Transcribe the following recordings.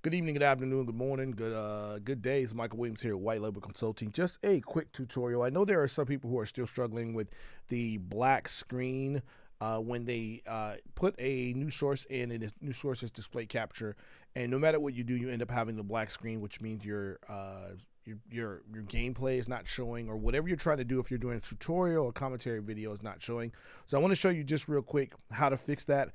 Good evening, good afternoon, good morning, good day. It's Michael Williams here at White Label Consulting. Just a quick tutorial. I know there are some people who are still struggling with the black screen when they put a new source in, and this new source is display capture. And no matter what you do, you end up having the black screen, which means your gameplay is not showing, or whatever you're trying to do. If you're doing a tutorial or commentary video, is not showing. So I want to show you just real quick how to fix that.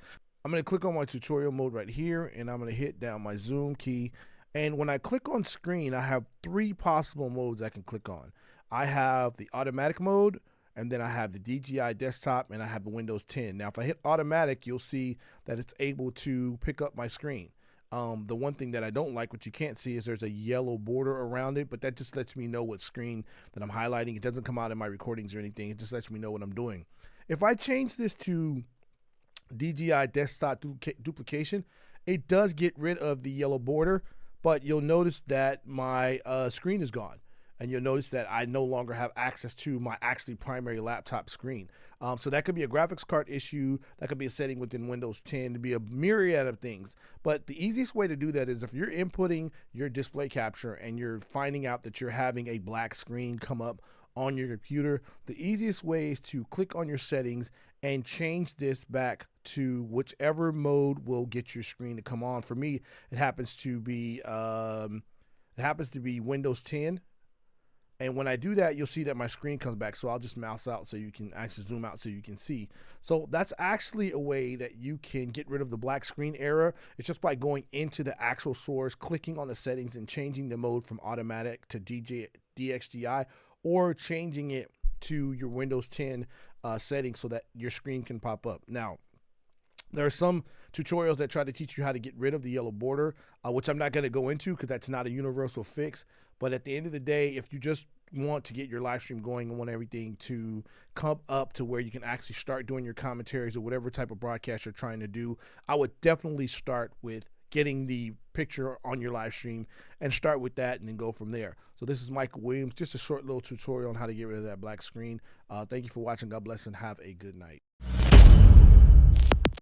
I'm going to click on my tutorial mode right here, and I'm going to hit down my zoom key. And when I click on screen, I have three possible modes I can click on. I have the automatic mode, and then I have the DJI desktop, and I have the Windows 10. Now, if I hit automatic, you'll see that it's able to pick up my screen. The one thing that I don't like, which you can't see, is there's a yellow border around it, but that just lets me know what screen that I'm highlighting. It doesn't come out in my recordings or anything. It just lets me know what I'm doing. If I change this to DJI desktop duplication, it does get rid of the yellow border, but you'll notice that my screen is gone, and you'll notice that I no longer have access to my actually primary laptop screen. So that could be a graphics card issue, that could be a setting within Windows 10, to be a myriad of things. But the easiest way to do that is if you're inputting your display capture and you're finding out that you're having a black screen come up on your computer, the easiest way is to click on your settings and change this back to whichever mode will get your screen to come on. For me, it happens to be Windows 10. And when I do that, you'll see that my screen comes back. So I'll just mouse out so you can actually zoom out so you can see. So that's actually a way that you can get rid of the black screen error. It's just by going into the actual source, clicking on the settings, and changing the mode from automatic to DXGI, or changing it to your Windows 10 settings so that your screen can pop up. Now, there are some tutorials that try to teach you how to get rid of the yellow border, which I'm not going to go into because that's not a universal fix. But at the end of the day, if you just want to get your live stream going and want everything to come up to where you can actually start doing your commentaries or whatever type of broadcast you're trying to do, I would definitely start with getting the picture on your live stream and start with that and then go from there. So this is Michael Williams, just a short little tutorial on how to get rid of that black screen. Thank you for watching. God bless and have a good night.